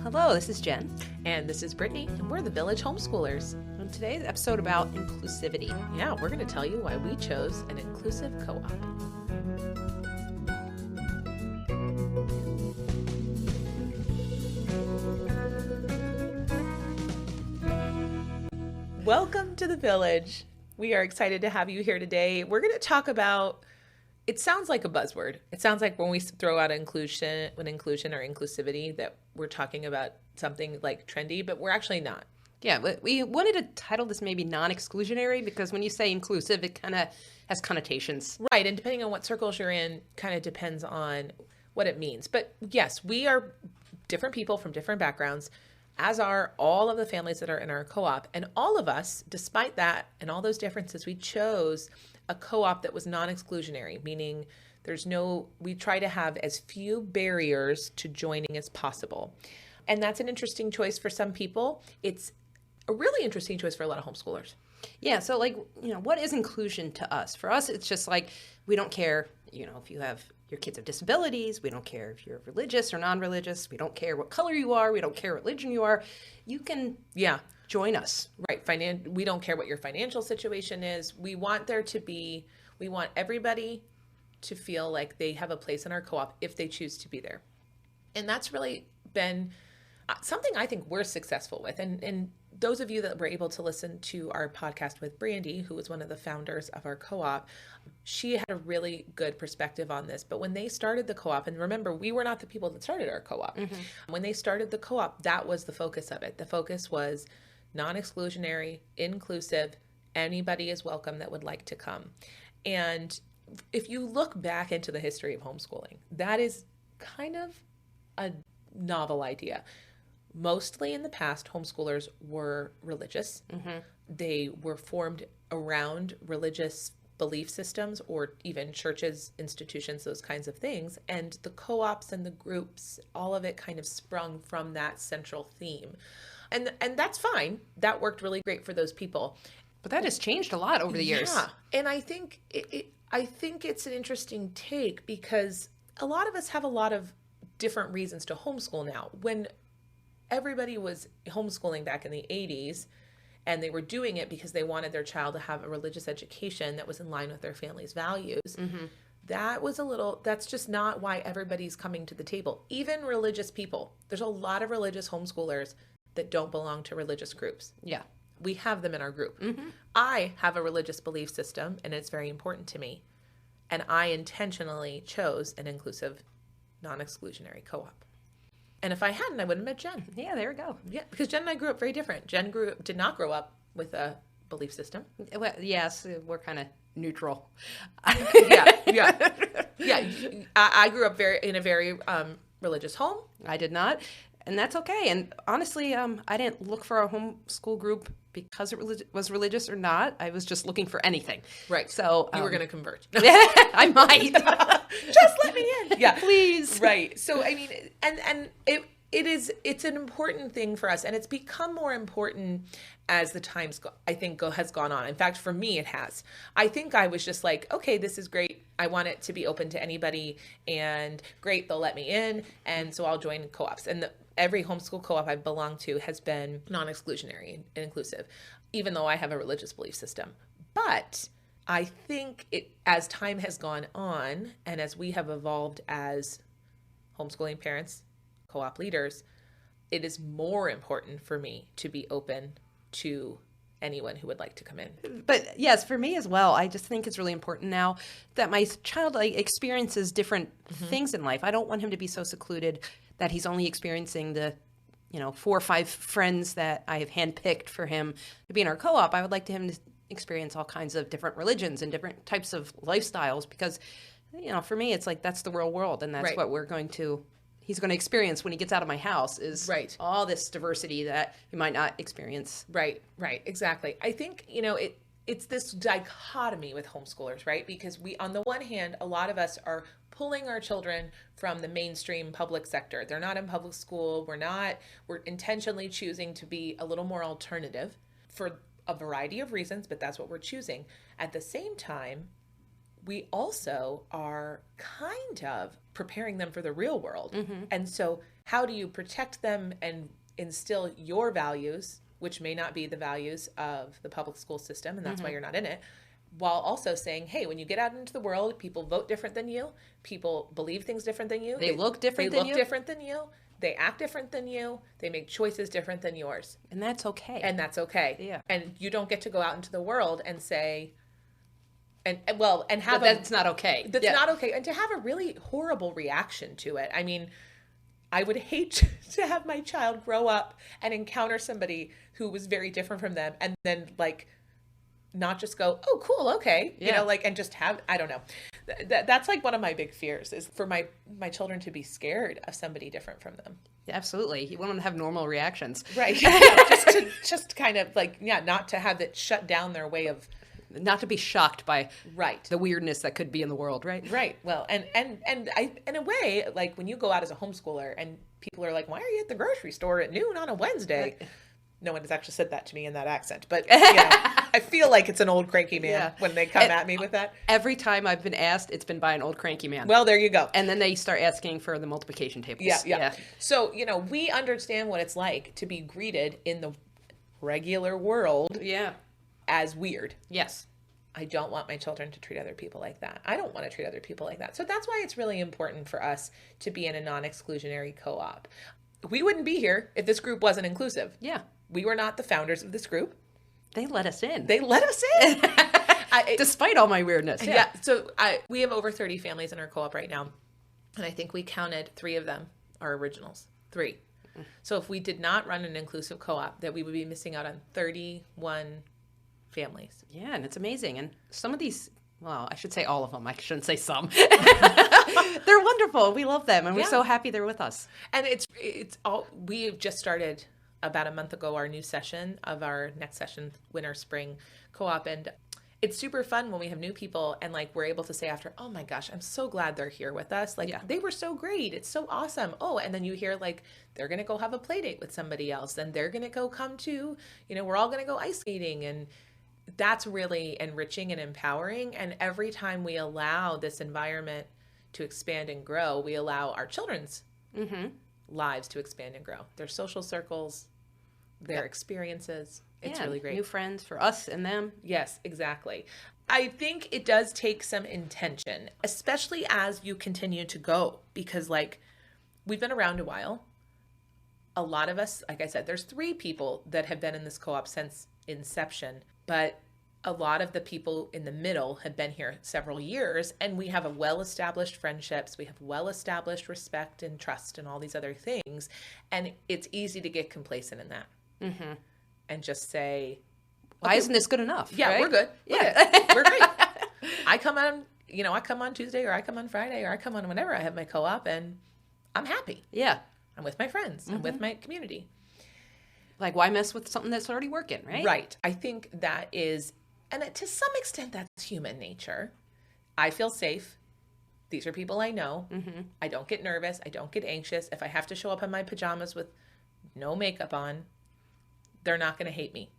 Hello, this is Jen, And this is Brittany, and we're the Village Homeschoolers. and today's episode about inclusivity. Yeah, we're going to tell you why we chose an inclusive co-op. Welcome to the Village. We are excited to have you here today. We're going to talk about, it sounds like a buzzword. It sounds like when we throw out inclusion or inclusivity that we're talking about something like trendy, but we're actually not. Yeah, but we wanted to title this maybe non-exclusionary because when you say inclusive, it kind of has connotations. Right, and depending on what circles you're in, kind of depends on what it means. But yes, we are different people from different backgrounds, as are all of the families that are in our co-op. And all of us, despite that and all those differences, we chose a co-op that was non-exclusionary, meaning we try to have as few barriers to joining as possible. And that's an interesting choice for some people. It's a really interesting choice for a lot of homeschoolers. Yeah, so what is inclusion to us? For us, it's just like we don't care, if you have your kids have disabilities, we don't care if you're religious or non-religious, we don't care what color you are, we don't care what religion you are. You can join us. Right. We don't care what your financial situation is. We want everybody to feel like they have a place in our co-op if they choose to be there. And that's really been something I think we're successful with. And those of you that were able to listen to our podcast with Brandy, who was one of the founders of our co-op, she had a really good perspective on this. But when they started the co-op, and remember, we were not the people that started our co-op. Mm-hmm. When they started the co-op, that was the focus of it. The focus was non-exclusionary, inclusive, anybody is welcome that would like to come. And if you look back into the history of homeschooling, that is kind of a novel idea. Mostly in the past, homeschoolers were religious. Mm-hmm. They were formed around religious belief systems or even churches, institutions, those kinds of things. And the co-ops and the groups, all of it kind of sprung from that central theme. And that's fine. That worked really great for those people. But that has changed a lot over the years. Yeah. And I think it's an interesting take because a lot of us have a lot of different reasons to homeschool now. When everybody was homeschooling back in the 80s, and they were doing it because they wanted their child to have a religious education that was in line with their family's values. Mm-hmm. That's just not why everybody's coming to the table. Even religious people. There's a lot of religious homeschoolers that don't belong to religious groups. Yeah. We have them in our group. Mm-hmm. I have a religious belief system, and it's very important to me. And I intentionally chose an inclusive, non-exclusionary co-op. And if I hadn't, I wouldn't have met Jen. Yeah, there we go. Yeah, because Jen and I grew up very different. Jen did not grow up with a belief system. Well, yes, we're kind of neutral. Yeah. I grew up in a very religious home. I did not, and that's okay. And honestly, I didn't look for a homeschool group because it was religious or not. I was just looking for anything. Right. So you were going to convert. I might. Just let me in. Yeah, please. Right. So I mean, and it's an important thing for us, and it's become more important as the times has gone on. In fact, for me, it has. I think I was just like, okay, this is great. I want it to be open to anybody, and great, they'll let me in, and so I'll join co-ops. And every homeschool co-op I've belonged to has been non-exclusionary and inclusive, even though I have a religious belief system. But I think as time has gone on, and as we have evolved as homeschooling parents, co-op leaders, it is more important for me to be open to anyone who would like to come in. But yes, for me as well, I just think it's really important now that my child experiences different things in life. I don't want him to be so secluded that he's only experiencing the 4 or 5 friends that I have handpicked for him to be in our co-op. I would like him to experience all kinds of different religions and different types of lifestyles because, for me, it's like that's the real world, and that's what he's going to experience when he gets out of my house is all this diversity that he might not experience. Right, exactly. I think, it's this dichotomy with homeschoolers, right? Because on the one hand, a lot of us are pulling our children from the mainstream public sector. They're not in public school. We're intentionally choosing to be a little more alternative for a variety of reasons, but that's what we're choosing. At the same time, we also are kind of preparing them for the real world. And so how do you protect them and instill your values, which may not be the values of the public school system, and that's why you're not in it, while also saying, hey, when you get out into the world, people vote different than you, people believe things different than you, They look different than you. different than you, they act different than you, they make choices different than yours. And that's okay. And that's okay. Yeah. And you don't get to go out into the world and say, and have but that's not okay. That's not okay. And to have a really horrible reaction to it. I mean, I would hate to have my child grow up and encounter somebody who was very different from them and then like not just go, oh, cool, okay. You know, like, and just have, I don't know. That's like one of my big fears is for my children to be scared of somebody different from them. Yeah, absolutely. You want them to have normal reactions. Right. just kind of like, not to have it shut down their way of, not to be shocked by right, the weirdness that could be in the world, right? Right. Well, and I, in a way, like when you go out as a homeschooler and people are like, why are you at the grocery store at noon on a Wednesday? No one has actually said that to me in that accent, but you know, I feel like it's an old cranky man when they come at me with that. Every time I've been asked, it's been by an old cranky man. Well, there you go. And then they start asking for the multiplication tables. Yeah. So, you know, we understand what it's like to be greeted in the regular world as weird. Yes. I don't want my children to treat other people like that. I don't want to treat other people like that. So that's why it's really important for us to be in a non-exclusionary co-op. We wouldn't be here if this group wasn't inclusive. Yeah. We were not the founders of this group. They let us in. Despite all my weirdness. Yeah. So we have over 30 families in our co-op right now. And I think we counted 3 of them are originals. 3. So if we did not run an inclusive co-op, that we would be missing out on 31 families. Yeah, and it's amazing. And some of these, well, I should say all of them. I shouldn't say some. They're wonderful. We love them. And we're so happy they're with us. And it's all, we have just started about a month ago, our new session of our next session, winter, spring co-op. And it's super fun when we have new people and like, we're able to say after, oh my gosh, I'm so glad they're here with us. Like they were so great. It's so awesome. Oh, and then you hear like, they're going to go have a play date with somebody else. And they're going to go come to, you know, we're all going to go ice skating. And that's really enriching and empowering. And every time we allow this environment to expand and grow, we allow our children's lives to expand and grow. Their social circles, their experiences. It's really great. New friends for us and them. Yes, exactly. I think it does take some intention, especially as you continue to go, because like we've been around a while. A lot of us, like I said, there's 3 people that have been in this co-op since inception, but a lot of the people in the middle have been here several years, and we have a well-established friendships. We have well-established respect and trust and all these other things. And it's easy to get complacent in that and just say, why isn't this good enough? Yeah, right? we're good. We're great. I come on Tuesday, or I come on Friday, or I come on whenever I have my co-op, and I'm happy. Yeah. I'm with my friends. I'm with my community. Like, why mess with something that's already working, right? Right. I think that is, and to some extent, that's human nature. I feel safe. These are people I know. I don't get nervous. I don't get anxious. If I have to show up in my pajamas with no makeup on, they're not going to hate me.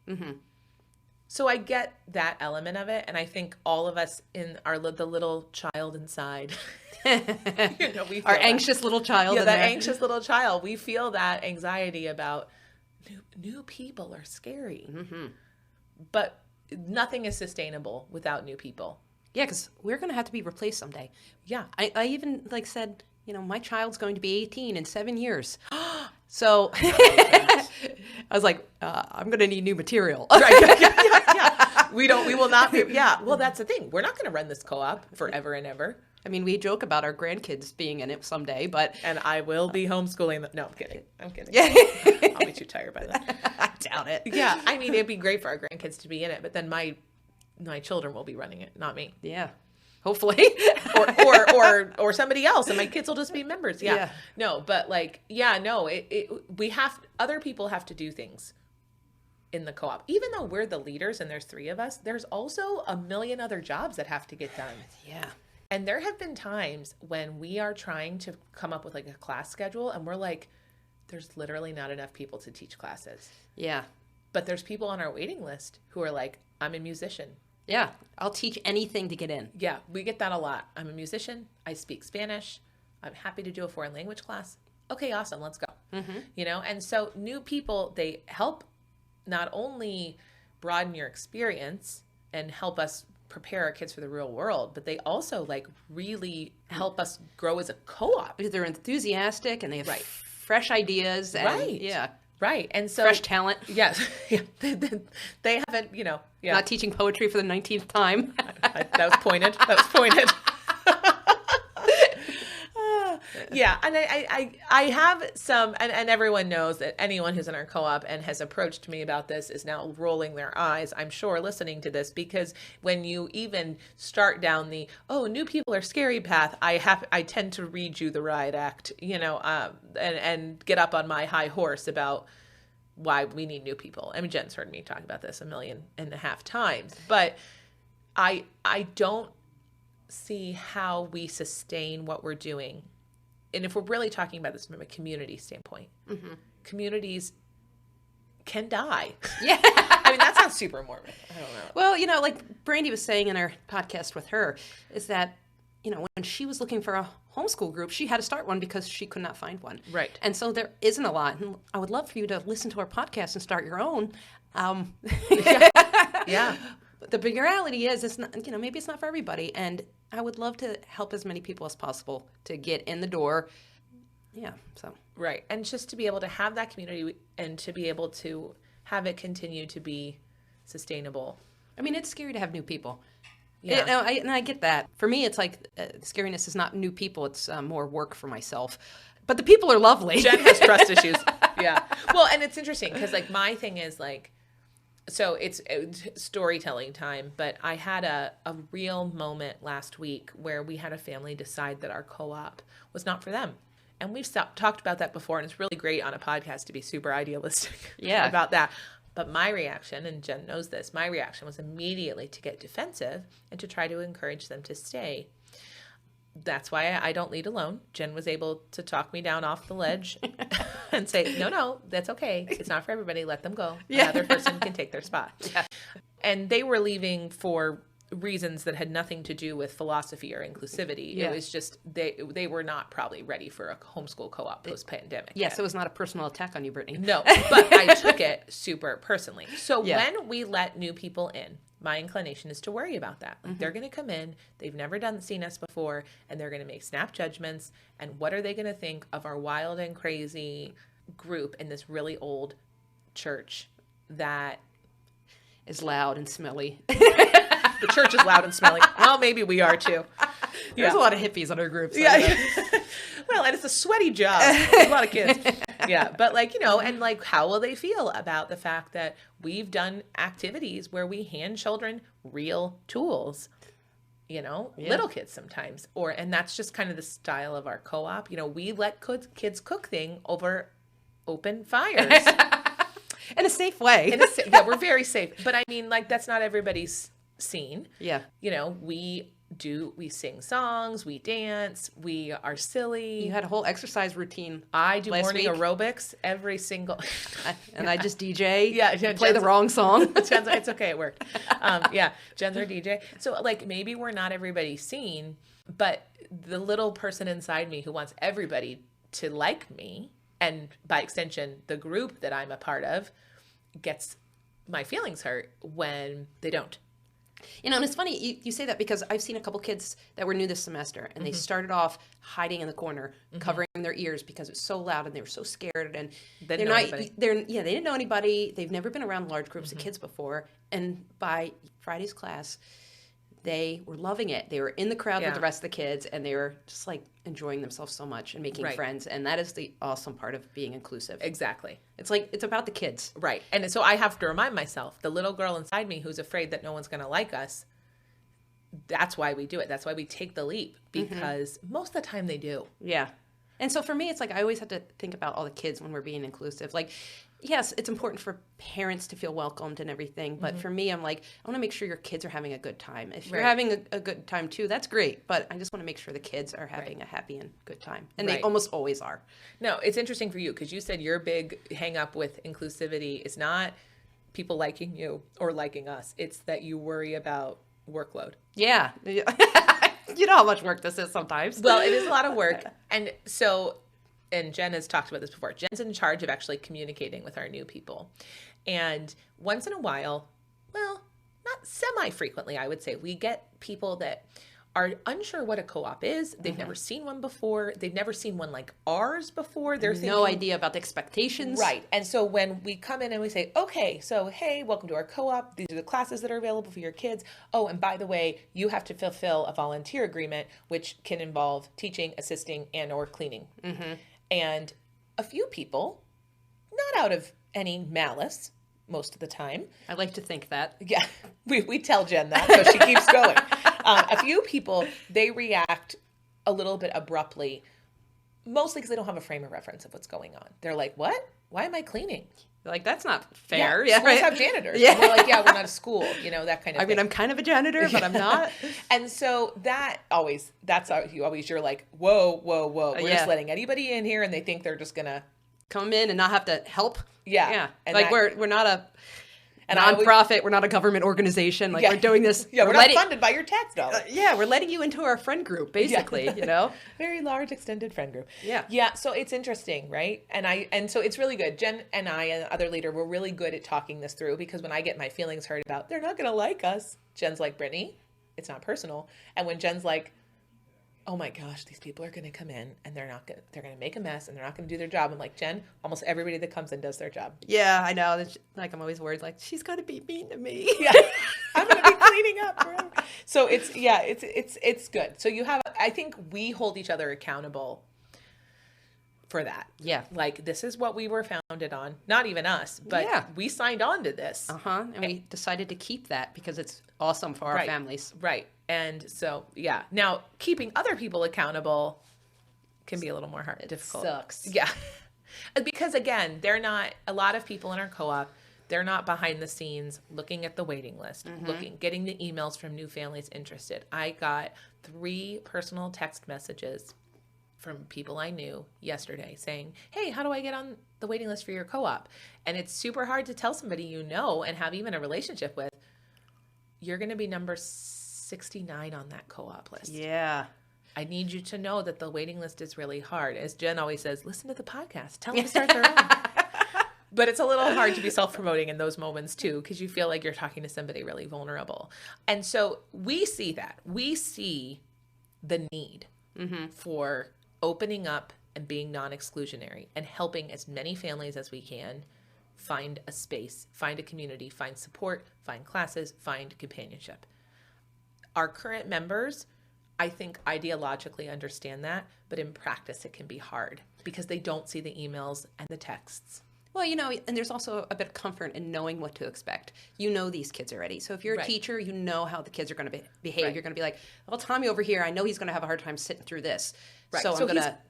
So I get that element of it. And I think all of us in the little child inside, you know, we feel our anxious little child. Yeah, that anxious little child. We feel that anxiety about new people are scary. But nothing is sustainable without new people. Yeah, because we're going to have to be replaced someday. Yeah. I even like said, you know, my child's going to be 18 in 7 years. So I was like, I'm going to need new material. Right. Yeah. We will not be. Yeah. Well, that's the thing. We're not going to run this co-op forever and ever. I mean, we joke about our grandkids being in it someday, but... And I will be homeschooling them. No, I'm kidding. Yeah. I'll be too tired by then. I doubt it. Yeah. I mean, it'd be great for our grandkids to be in it, but then my children will be running it, not me. Yeah. Hopefully. or somebody else, and my kids will just be members. Yeah. No, but like, other people have to do things in the co-op. Even though we're the leaders and there's 3 of us, there's also a million other jobs that have to get done. Yeah. And there have been times when we are trying to come up with like a class schedule and we're like, there's literally not enough people to teach classes. Yeah. But there's people on our waiting list who are like, I'm a musician. Yeah. I'll teach anything to get in. Yeah. We get that a lot. I'm a musician. I speak Spanish. I'm happy to do a foreign language class. Okay, awesome. Let's go. You know, and so new people, they help not only broaden your experience and help us prepare our kids for the real world, but they also like really help us grow as a co-op. Because they're enthusiastic and they have Right. fresh ideas. And, Right. Yeah. Right. And so Fresh talent. yes, yeah. They haven't, you know, yeah. Not teaching poetry for the 19th time. That was pointed. That was pointed. Yeah, and I have some, and everyone knows that anyone who's in our co-op and has approached me about this is now rolling their eyes, I'm sure, listening to this, because when you even start down the, oh, new people are scary path, I tend to read you the riot act, you know, and get up on my high horse about why we need new people. I mean, Jen's heard me talk about this 1.5 million times, but I don't see how we sustain what we're doing. And if we're really talking about this from a community standpoint, communities can die. Yeah. I mean, that sounds super morbid. I don't know. Well, you know, like Brandy was saying in our podcast with her, is that, you know, when she was looking for a homeschool group, she had to start one because she could not find one. Right. And so there isn't a lot. And I would love for you to listen to our podcast and start your own. Yeah. The big reality is, it's not, you know, maybe it's not for everybody. And I would love to help as many people as possible to get in the door. Yeah. So. Right. And just to be able to have that community and to be able to have it continue to be sustainable. I mean, it's scary to have new people. Yeah. And I get that. For me, it's like scariness is not new people. It's more work for myself. But the people are lovely. Jen has trust issues. Yeah. Well, and it's interesting because like my thing is like, so it's storytelling time, but I had a real moment last week where we had a family decide that our co-op was not for them. And we've talked about that before, and it's really great on a podcast to be super idealistic about that. But my reaction, and Jen knows this, my reaction was immediately to get defensive and to try to encourage them to stay. That's why I don't lead alone. Jen was able to talk me down off the ledge and say, no, that's okay. It's not for everybody. Let them go. Yeah. Another person can take their spot. Yeah. And they were leaving for reasons that had nothing to do with philosophy or inclusivity. Yeah. It was just they were not probably ready for a homeschool co-op post-pandemic. Yes, it was not a personal attack on you, Brittany. No, but I took it super personally. So Yeah. when we let new people in, my inclination is to worry about that. Like they're going to come in, they've never seen us before, and they're going to make snap judgments. And what are they going to think of our wild and crazy group in this really old church that Is loud and smelly. the church is loud and smelly? Well, maybe we are too. There's a lot of hippies on our group. So Yeah. Well, and it's a sweaty job. There's a lot of kids. Yeah. But like, you know, and like, how will they feel about the fact that we've done activities where we hand children real tools, you know, little kids sometimes, and that's just kind of the style of our co-op. You know, we let kids cook things over open fires. In a safe way. Yeah, we're very safe. But I mean, like, that's not everybody's scene. Yeah. You know, we sing songs, we dance, we are silly. You had a whole exercise routine. I do last morning week. aerobics every single. And I just DJ. Yeah, play the wrong song. It's okay, it worked. Jen's our DJ. So like maybe we're not everybody's scene, but the little person inside me who wants everybody to like me, and by extension, the group that I'm a part of, gets my feelings hurt when they don't. You know, and it's funny you say that because I've seen a couple kids that were new this semester, and they started off hiding in the corner, covering their ears because it was so loud and they were so scared, and they didn't know anybody. They've never been around large groups of kids before, and by Friday's class, they were loving it. They were in the crowd with the rest of the kids, and they were just like enjoying themselves so much and making friends. And that is the awesome part of being inclusive. Exactly. It's like, it's about the kids. Right. And so I have to remind myself, the little girl inside me who's afraid that no one's going to like us, that's why we do it. That's why we take the leap, because most of the time they do. Yeah. And so for me, it's like I always have to think about all the kids when we're being inclusive. Like, yes, it's important for parents to feel welcomed and everything. But for me, I'm like, I want to make sure your kids are having a good time. If you're having a good time too, that's great. But I just want to make sure the kids are having a happy and good time. And they almost always are. No, it's interesting for you because you said your big hang up with inclusivity is not people liking you or liking us. It's that you worry about workload. Yeah. You know how much work this is sometimes. Well, it is a lot of work. And so, and Jen has talked about this before. Jen's in charge of actually communicating with our new people. And once in a while, well, not semi-frequently, I would say, we get people that are unsure what a co-op is. They've never seen one before. They've never seen one like ours before. They're thinking, no idea about the expectations. Right. And so when we come in and we say, okay, so hey, welcome to our co-op. These are the classes that are available for your kids. Oh, and by the way, you have to fulfill a volunteer agreement, which can involve teaching, assisting, and or cleaning. And a few people, not out of any malice most of the time. I like to think that. Yeah, we tell Jen that, so she keeps going. A few people, they react a little bit abruptly, mostly because they don't have a frame of reference of what's going on. They're like, what? Why am I cleaning? Like, that's not fair. Yeah, schools have janitors. Yeah. And we're like, yeah, we're not a school, that kind of thing. I mean, I'm kind of a janitor, but I'm not. And so you're like, whoa. We're just letting anybody in here and they think they're just going to come in and not have to help. Yeah. And like we're not a nonprofit. We're not a government organization. Like we're doing this. Yeah, we're not funded by your tax dollars. We're letting you into our friend group, basically. Very large extended friend group. Yeah. Yeah. So it's interesting, right? And so it's really good. Jen and I and the other leader were really good at talking this through, because when I get my feelings hurt about they're not going to like us, Jen's like, Brittany, it's not personal. And when Jen's like, oh my gosh, these people are going to come in and they're going to make a mess and they're not going to do their job. I'm like, Jen, almost everybody that comes in does their job. Yeah, I know. Like, I'm always worried, like, she's going to be mean to me. Yeah. I'm going to be cleaning up forever. So it's good. So I think we hold each other accountable for that. Yeah. Like, this is what we were founded on. Not even us, but we signed on to this. And we decided to keep that because it's awesome for our families. Right. And so, now keeping other people accountable can be a little more difficult. Sucks. Yeah. Because again, a lot of people in our co-op, they're not behind the scenes looking at the waiting list, getting the emails from new families interested. I got 3 personal text messages from people I knew yesterday saying, hey, how do I get on the waiting list for your co-op? And it's super hard to tell somebody and have even a relationship with, you're going to be number 69 on that co-op list. Yeah. I need you to know that the waiting list is really hard. As Jen always says, listen to the podcast. Tell them to start their own. But it's a little hard to be self-promoting in those moments too, because you feel like you're talking to somebody really vulnerable. And so we see that. We see the need for opening up and being non-exclusionary and helping as many families as we can find a space, find a community, find support, find classes, find companionship. Our current members, I think, ideologically understand that, but in practice it can be hard because they don't see the emails and the texts. Well, and there's also a bit of comfort in knowing what to expect. You know these kids already. So if you're a teacher, you know how the kids are going to behave. Right. You're going to be like, well, Tommy over here, I know he's going to have a hard time sitting through this. Right. So he's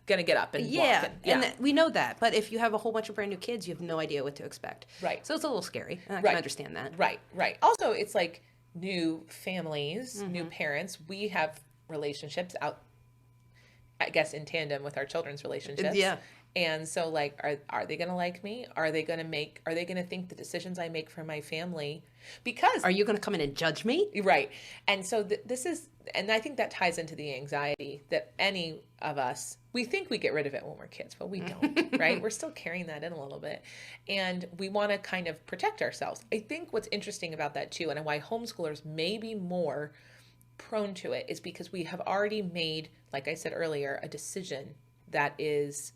going to get up and walk. And we know that. But if you have a whole bunch of brand new kids, you have no idea what to expect. Right. So it's a little scary. And I can understand that. Right. Also, it's like new families, new parents. We have relationships out, I guess, in tandem with our children's relationships. Yeah. And so, like, are they going to like me? Are they going to think the decisions I make for my family? Because... Are you going to come in and judge me? Right. And so this is, and I think that ties into the anxiety that any of us, we think we get rid of it when we're kids, but we don't, right? We're still carrying that in a little bit. And we want to kind of protect ourselves. I think what's interesting about that too, and why homeschoolers may be more prone to it, is because we have already made, like I said earlier, a decision that is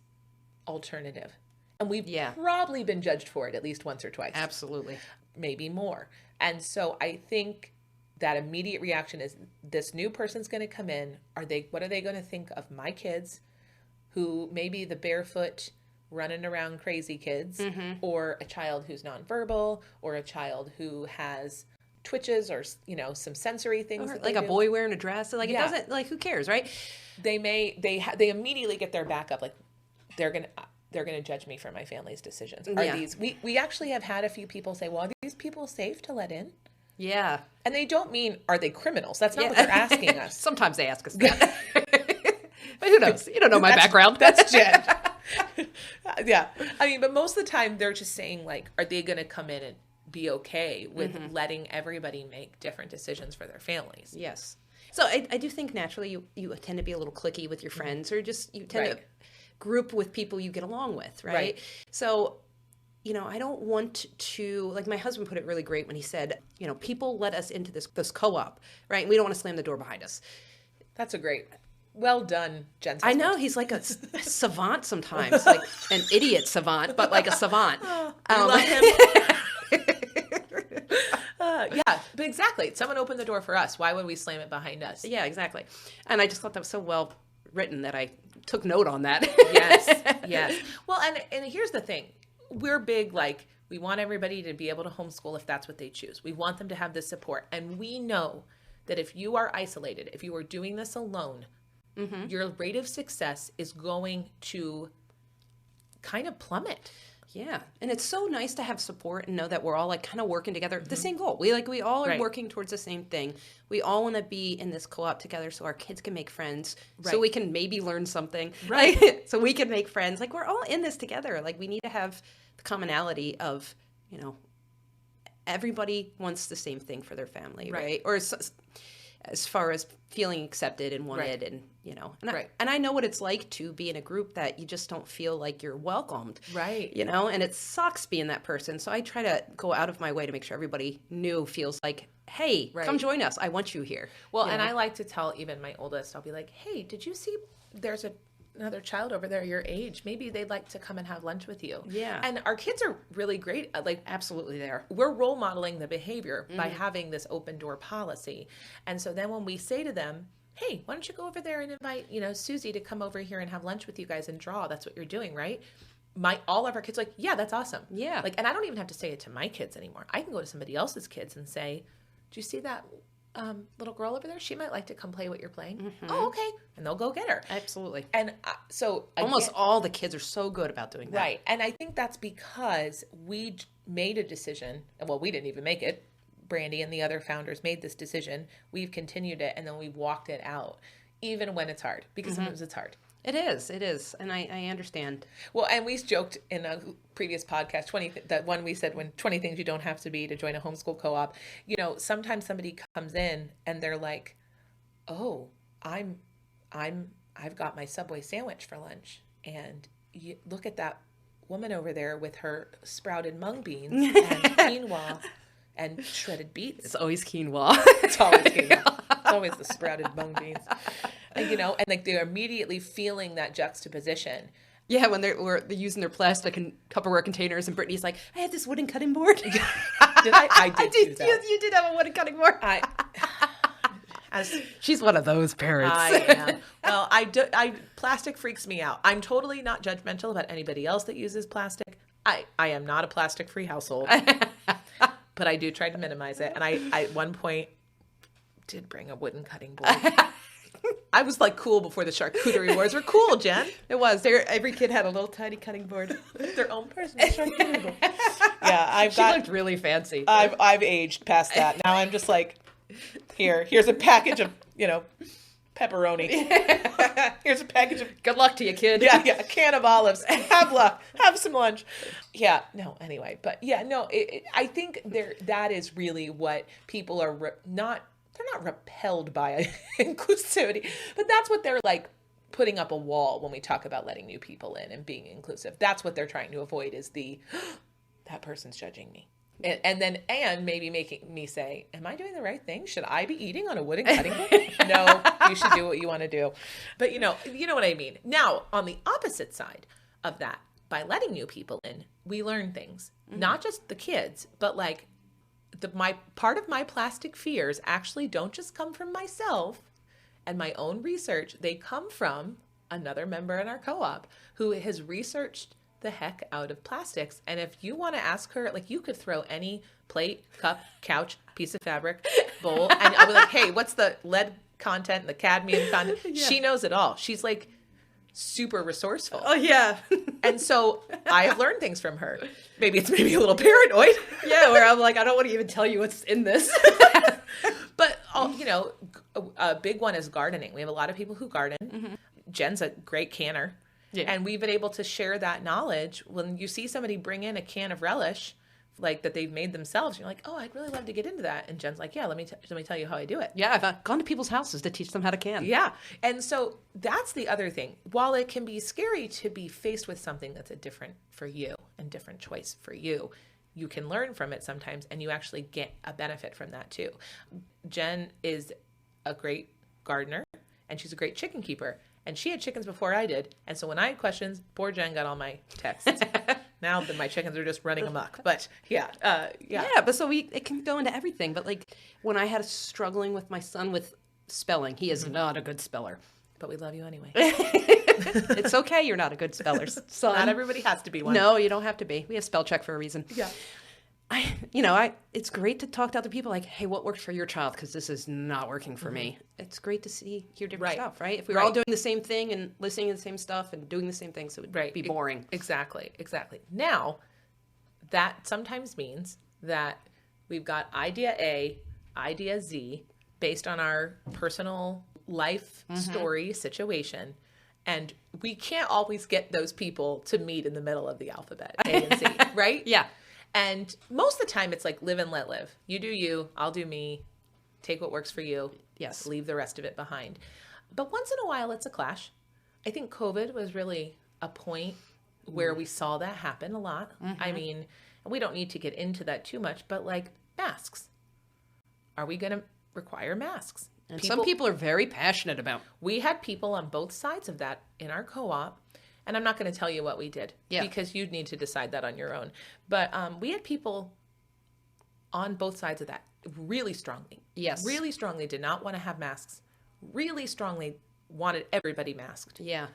alternative. And we've probably been judged for it at least once or twice. Absolutely. Maybe more. And so I think that immediate reaction is, this new person's going to come in. What are they going to think of my kids, who may be the barefoot running around crazy kids, or a child who's nonverbal, or a child who has twitches or, some sensory things. Or like a boy wearing a dress. Like, it doesn't, like, who cares, right? They immediately get their back up. Like, they're going to judge me for my family's decisions. We actually have had a few people say, well, are these people safe to let in? Yeah. And they don't mean, are they criminals? That's not what they're asking us. Sometimes they ask us that. But who knows? You don't know my background. That's Jen. Yeah. I mean, but most of the time they're just saying, like, are they going to come in and be okay with letting everybody make different decisions for their families? Yes. So I do think naturally you tend to be a little cliquey with your friends, or just you tend to group with people you get along with, right? So, I don't want to, like my husband put it really great when he said, people let us into this co-op, right? And we don't want to slam the door behind us. That's a great, well done, Jen's I husband. know, he's like a savant sometimes, like an idiot savant, but like a savant. We love him. Yeah, but exactly. Someone opened the door for us. Why would we slam it behind us? Yeah, exactly. And I just thought that was so well written that I took note on that. Yes. Well, and here's the thing. We're big, like, we want everybody to be able to homeschool if that's what they choose. We want them to have this support. And we know that if you are isolated, if you are doing this alone, your rate of success is going to kind of plummet. Yeah. And it's so nice to have support and know that we're all like kind of working together. The same goal. We all are working towards the same thing. We all want to be in this co-op together so our kids can make friends. So we can maybe learn something. Right. So we can make friends. Like, we're all in this together. Like, we need to have the commonality of, everybody wants the same thing for their family, right? Or as far as feeling accepted and wanted, and and I know what it's like to be in a group that you just don't feel like you're welcomed, and it sucks being that person. So I try to go out of my way to make sure everybody feels like, hey, come join us, I want you here. Well, and I like to tell even my oldest, I'll be like, hey, did you see there's another child over there your age, maybe they'd like to come and have lunch with you. And our kids are really great, like, absolutely there. We're role modeling the behavior by having this open door policy. And so then when we say to them, hey, why don't you go over there and invite, Susie to come over here and have lunch with you guys and draw, that's what you're doing, right? All of our kids are like, yeah, that's awesome. Yeah. Like, and I don't even have to say it to my kids anymore. I can go to somebody else's kids and say, do you see that little girl over there? She might like to come play what you're playing. Oh, okay. And they'll go get her. Absolutely. And so almost all the kids are so good about doing that. Right. And I think that's because we made a decision. Well, we didn't even make it. Brandy and the other founders made this decision. We've continued it, and then we walked it out, even when it's hard, because sometimes it's hard. It is. And I understand. Well, and we joked in a previous podcast, that one we said, when 20 things you don't have to be to join a homeschool co-op, sometimes somebody comes in and they're like, oh, I've got my Subway sandwich for lunch. And you look at that woman over there with her sprouted mung beans and quinoa and shredded beets. It's always quinoa. It's always quinoa. It's always the sprouted mung beans. And like they're immediately feeling that juxtaposition. Yeah, when they're using their plastic and Tupperware containers, and Brittany's like, I have this wooden cutting board. Did I? I did do that. You did have a wooden cutting board. She's one of those parents. I am. Well, plastic freaks me out. I'm totally not judgmental about anybody else that uses plastic. I am not a plastic-free household. But I do try to minimize it. And I at one point did bring a wooden cutting board. I was like cool before the charcuterie wars were cool, Jen. It was. Every kid had a little tiny cutting board. Their own personal charcuterie board. Yeah, she looked really fancy. I've aged past that. Now I'm just like, here's a package of, pepperoni. Here's a package of... Good luck to you, kid. Yeah, a can of olives. Have luck. Have some lunch. Yeah, no, anyway. But yeah, no, I think that is really what people are they're not repelled by inclusivity, but that's what they're like, putting up a wall when we talk about letting new people in and being inclusive. That's what they're trying to avoid, is that person's judging me. And maybe making me say, am I doing the right thing? Should I be eating on a wooden cutting board? No, you should do what you want to do. But you know what I mean. Now, on the opposite side of that, by letting new people in, we learn things, not just the kids, but like my part of my plastic fears actually don't just come from myself and my own research. They come from another member in our co-op who has researched the heck out of plastics. And if you want to ask her, like, you could throw any plate, cup, couch, piece of fabric, bowl, and I'll be like, hey, what's the lead content, the cadmium content? Yeah. She knows it all. She's like super resourceful. Oh yeah. And so I have learned things from her. Maybe it's a little paranoid. Yeah, where I'm like, I don't want to even tell you what's in this. But a big one is gardening. We have a lot of people who garden. Mm-hmm. Jen's a great canner. Yeah. And we've been able to share that knowledge. When you see somebody bring in a can of relish like that they've made themselves. You're like, oh, I'd really love to get into that. And Jen's like, yeah, let me tell you how I do it. Yeah, I've gone to people's houses to teach them how to can. Yeah. And so that's the other thing. While it can be scary to be faced with something that's a different for you and different choice for you, you can learn from it sometimes, and you actually get a benefit from that too. Jen is a great gardener, and she's a great chicken keeper. And she had chickens before I did. And so when I had questions, poor Jen got all my texts. Now that my chickens are just running amok. But yeah. But so it can go into everything. But like when I had struggling with my son with spelling, he is not a good speller. But we love you anyway. It's okay. You're not a good speller, son. Not everybody has to be one. No, you don't have to be. We have spell check for a reason. Yeah. It's great to talk to other people like, hey, what works for your child? Because this is not working for me. It's great to hear different stuff, right? If we were all doing the same thing and listening to the same stuff and doing the same things, it would be boring. Exactly. Now, that sometimes means that we've got idea A, idea Z, based on our personal life story situation. And we can't always get those people to meet in the middle of the alphabet, A and Z, right? Yeah. And most of the time, it's like live and let live. You do you, I'll do me. Take what works for you. Yes. Leave the rest of it behind. But once in a while, it's a clash. I think COVID was really a point where we saw that happen a lot. I mean, we don't need to get into that too much, but like masks. Are we going to require masks? And some people are very passionate about. We had people on both sides of that in our co-op. And I'm not going to tell you what we did because you'd need to decide that on your own. But we had people on both sides of that really strongly. Yes. Really strongly did not want to have masks. Really strongly wanted everybody masked. Yeah.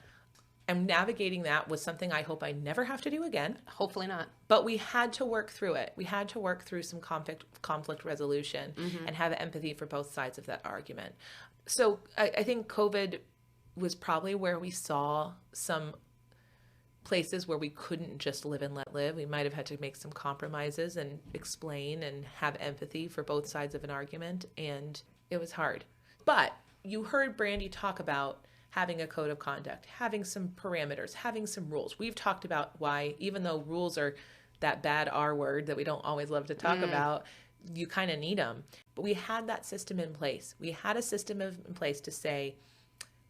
And navigating that was something I hope I never have to do again. Hopefully not. But we had to work through it. We had to work through some conflict resolution and have empathy for both sides of that argument. So I think COVID was probably where we saw some places where we couldn't just live and let live. We might have had to make some compromises and explain and have empathy for both sides of an argument. And it was hard. But you heard Brandy talk about having a code of conduct, having some parameters, having some rules. We've talked about why, even though rules are that bad R word that we don't always love to talk about, you kind of need them. But we had that system in place. We had a system in place to say,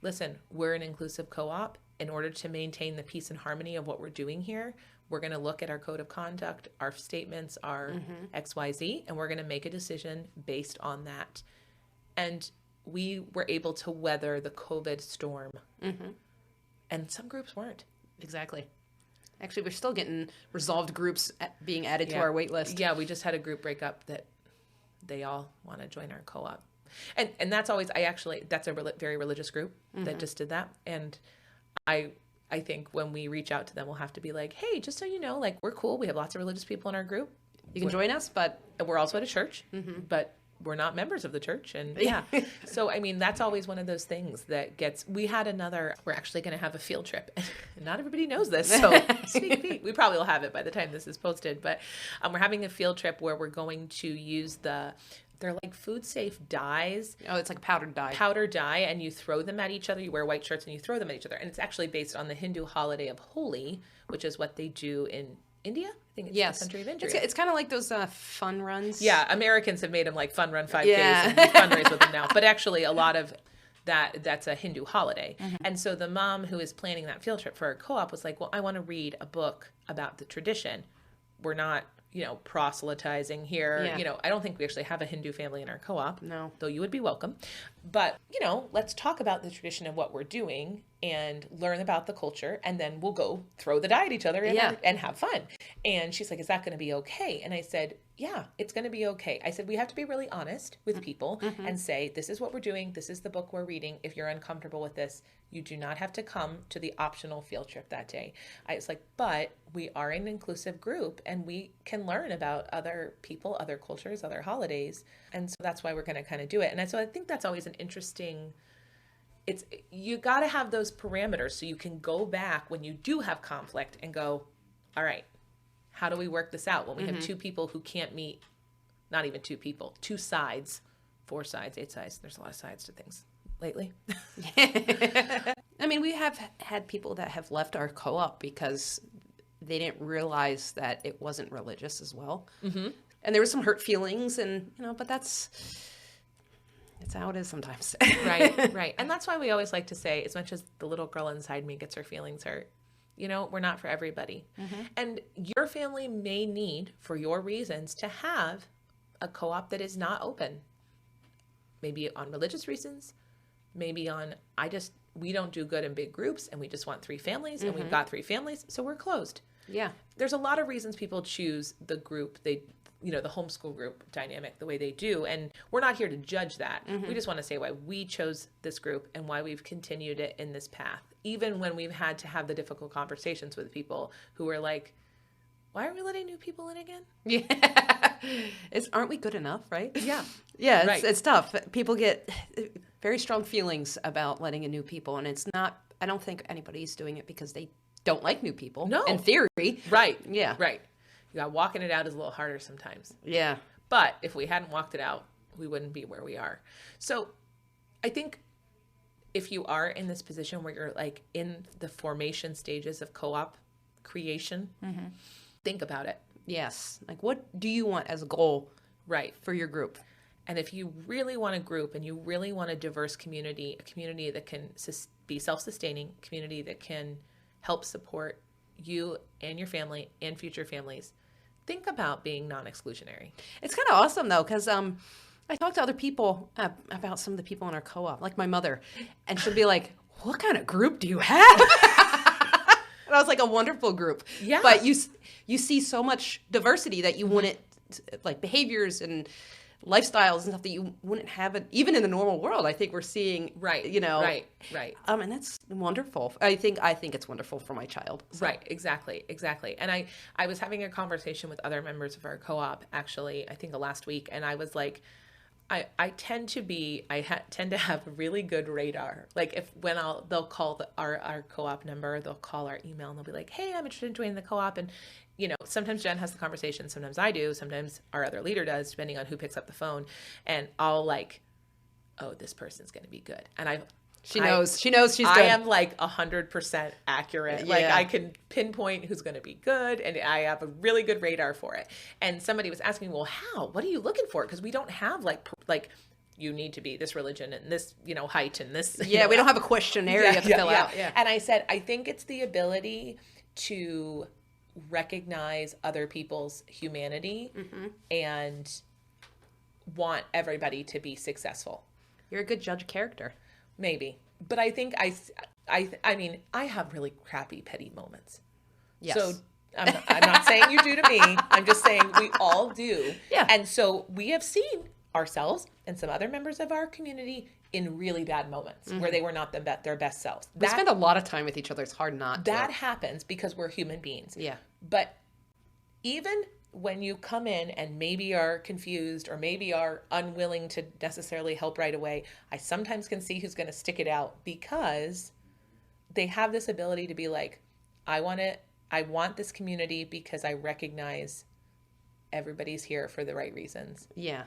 listen, we're an inclusive co-op. In order to maintain the peace and harmony of what we're doing here, we're going to look at our code of conduct, our statements, our XYZ, and we're going to make a decision based on that. And we were able to weather the COVID storm. And some groups weren't. Exactly. Actually, we're still getting resolved groups being added to our wait list. Yeah, we just had a group break up that they all want to join our co-op. And that's always, that's a very religious group that just did that. And I think when we reach out to them, we'll have to be like, hey, just so you know, like, we're cool. We have lots of religious people in our group. You can join us, but we're also at a church, but we're not members of the church. And so, I mean, that's always one of those things that we're actually going to have a field trip. And not everybody knows this. So sneak peek. We probably will have it by the time this is posted, but we're having a field trip where we're going to use they're like food safe dyes. Oh, it's like powdered dye. Powdered dye, and you throw them at each other. You wear white shirts and you throw them at each other. And it's actually based on the Hindu holiday of Holi, which is what they do in India. I think it's the country of India. It's kind of like those fun runs. Yeah, Americans have made them like fun run 5Ks and fundraise with them now. But actually, a lot of that's a Hindu holiday. And so the mom who is planning that field trip for our co-op was like, well, I want to read a book about the tradition. We're not proselytizing here. Yeah. I don't think we actually have a Hindu family in our co-op. No. Though you would be welcome. But, let's talk about the tradition of what we're doing and learn about the culture. And then we'll go throw the dye at each other and have fun. And she's like, is that going to be okay? And I said, yeah, it's going to be okay. I said, we have to be really honest with people and say, this is what we're doing. This is the book we're reading. If you're uncomfortable with this, you do not have to come to the optional field trip that day. I was like, but we are an inclusive group and we can learn about other people, other cultures, other holidays. And so that's why we're going to kind of do it. And so I think that's always an interesting, you got to have those parameters so you can go back when you do have conflict and go, all right, how do we work this out when we have two people who can't meet, not even two people, 2 sides, 4 sides, 8 sides. There's a lot of sides to things lately. I mean, we have had people that have left our co-op because they didn't realize that it wasn't religious as well. Mm-hmm. And there was some hurt feelings, and but it's how it is sometimes. Right. And that's why we always like to say, as much as the little girl inside me gets her feelings hurt, we're not for everybody. Mm-hmm. And your family may need, for your reasons, to have a co-op that is not open. Maybe on religious reasons, maybe on, we don't do good in big groups, and we just want 3 families, and we've got 3 families, so we're closed. Yeah. There's a lot of reasons people choose the group, the homeschool group dynamic the way they do, and we're not here to judge that. Mm-hmm. We just want to say why we chose this group and why we've continued it in this path, even when we've had to have the difficult conversations with people who are like, why are we letting new people in again? Yeah. Aren't we good enough, right? Yeah. Yeah, it's tough. People get very strong feelings about letting in new people, and it's not, I don't think anybody's doing it because they don't like new people. No. In theory. Right. Yeah. Right. Walking it out is a little harder sometimes. Yeah. But if we hadn't walked it out, we wouldn't be where we are. So I think if you are in this position where you're like in the formation stages of co-op creation, think about it. Yes. Like, what do you want as a goal for your group? And if you really want a group and you really want a diverse community, a community that can be self-sustaining, a community that can help support you and your family and future families, think about being non-exclusionary. It's kind of awesome, though, because I talk to other people about some of the people in our co-op, like my mother, and she'll be like, what kind of group do you have? And I was like, a wonderful group. Yeah. But you see so much diversity that you wouldn't, like behaviors and lifestyles and stuff that you wouldn't have it even in the normal world. I think we're seeing, Right. And that's wonderful. I think it's wonderful for my child. So. Right. Exactly. And I was having a conversation with other members of our co-op, actually, I think last week. And I was like, I tend to have really good radar. Like they'll call our co-op number, they'll call our email, and they'll be like, hey, I'm interested in joining the co-op. And, sometimes Jen has the conversation. Sometimes I do. Sometimes our other leader does, depending on who picks up the phone. And I'll like, oh, this person's going to be good. And She knows she's good. I am like 100% accurate. Yeah. Like I can pinpoint who's going to be good, and I have a really good radar for it. And somebody was asking me, well, how? What are you looking for? Because we don't have like you need to be this religion and this, height and this. Yeah, we don't have a questionnaire you have to fill out. Yeah. And I said, I think it's the ability to recognize other people's humanity and want everybody to be successul. You're a good judge of character. Maybe. But I think I mean, I have really crappy, petty moments. Yes. So I'm not saying you do to me. I'm just saying we all do. Yeah. And so we have seen ourselves and some other members of our community in really bad moments where they were not their best selves. We spend a lot of time with each other. It's hard not to. That happens because we're human beings. Yeah. But even when you come in and maybe are confused or maybe are unwilling to necessarily help right away, I sometimes can see who's going to stick it out because they have this ability to be like, I want this community because I recognize everybody's here for the right reasons. Yeah.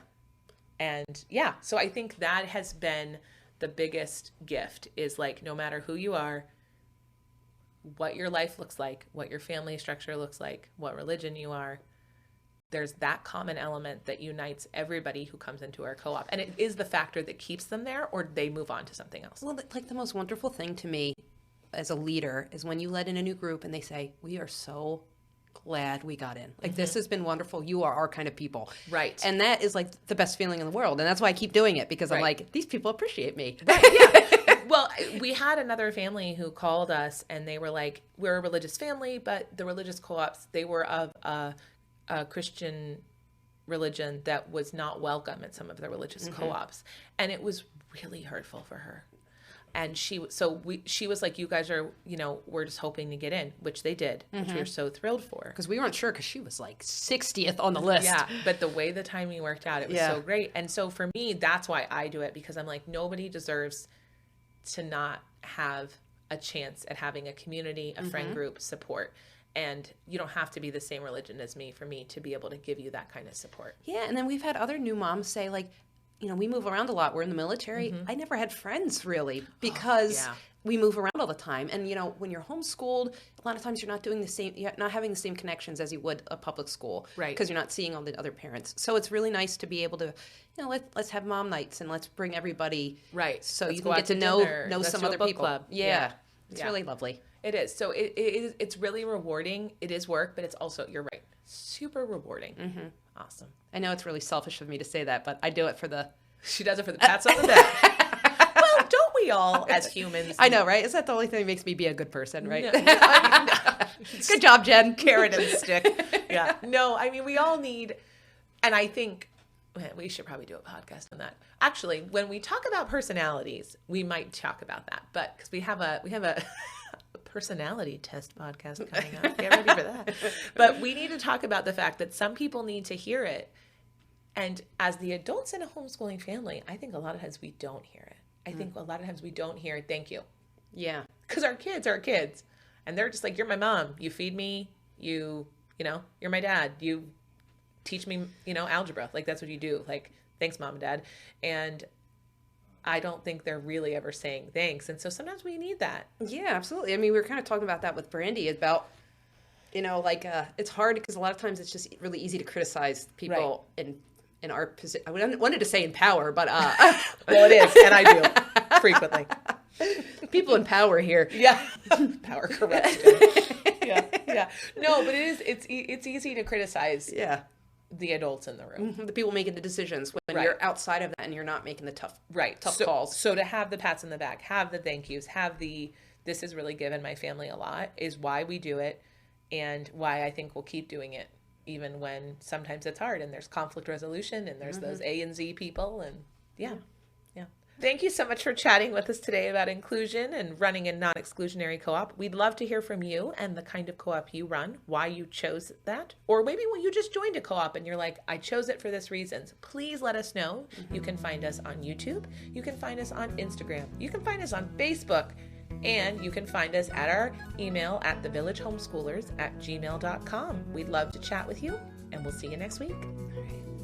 And so I think that has been the biggest gift is like, no matter who you are, what your life looks like, what your family structure looks like, what religion you are, there's that common element that unites everybody who comes into our co-op. And it is the factor that keeps them there or they move on to something else. Well, like the most wonderful thing to me as a leader is when you let in a new group and they say, we are so glad we got in. Like, this has been wonderful. You are our kind of people. Right. And that is like the best feeling in the world. And that's why I keep doing it because I'm like, these people appreciate me. Yeah. Well, we had another family who called us and they were like, we're a religious family, but the religious co-ops, they were of a Christian religion that was not welcome at some of the religious co-ops. And it was really hurtful for her. And she was like, you guys are, we're just hoping to get in, which they did, which we were so thrilled for. Because we weren't sure because she was like 60th on the list. Yeah, but the way the timing worked out, it was so great. And so for me, that's why I do it, because I'm like, nobody deserves to not have a chance at having a community, a friend group, support. And you don't have to be the same religion as me for me to be able to give you that kind of support. Yeah, and then we've had other new moms say, like, we move around a lot. We're in the military. I never had friends really because we move around all the time. And, when you're homeschooled, a lot of times you're not having the same connections as you would a public school. Right. Because you're not seeing all the other parents. So it's really nice to be able to, let's have mom nights and let's bring everybody. Right. So let's you can get to know some other people. Club. Yeah. It's really lovely. It is. So it's really rewarding. It is work, but it's also, you're right, super rewarding. Awesome. I know it's really selfish of me to say that, but I do it for the... She does it for the pats on the back. Well, don't we all as humans? I know, right? Is that the only thing that makes me be a good person, right? No. Good job, Jen. Carrot and stick. Yeah. No, I mean, we all need, and I think we should probably do a podcast on that. Actually, when we talk about personalities, we might talk about that, but because we have a personality test podcast coming up. Get ready for that. But we need to talk about the fact that some people need to hear it. And as the adults in a homeschooling family, I think a lot of times we don't hear it. I think a lot of times we don't hear thank you. Yeah. Because our kids are kids. And they're just like, you're my mom. You feed me. You're my dad. You teach me, algebra. Like, that's what you do. Like, thanks, mom and dad. And I don't think they're really ever saying thanks. And so sometimes we need that. Yeah, absolutely. I mean, we were kind of talking about that with Brandy about, it's hard because a lot of times it's just really easy to criticize people in our position. I wanted to say in power, but well, it is, and I do frequently. People in power here. Yeah, power correct. Yeah. No, but it's easy to criticize. Yeah. The adults in the room, the people making the decisions when you're outside of that and you're not making the tough calls. So to have the pats on the back, have the thank yous, this has really given my family a lot, is why we do it, and why I think we'll keep doing it. Even when sometimes it's hard and there's conflict resolution and there's those A and Z people and yeah. Thank you so much for chatting with us today about inclusion and running a non-exclusionary co-op. We'd love to hear from you and the kind of co-op you run, why you chose that, or maybe when you just joined a co-op and you're like, I chose it for this reasons. Please let us know. You can find us on YouTube. You can find us on Instagram. You can find us on Facebook. And you can find us at our email at thevillagehomeschoolers@gmail.com. We'd love to chat with you, and we'll see you next week. All right.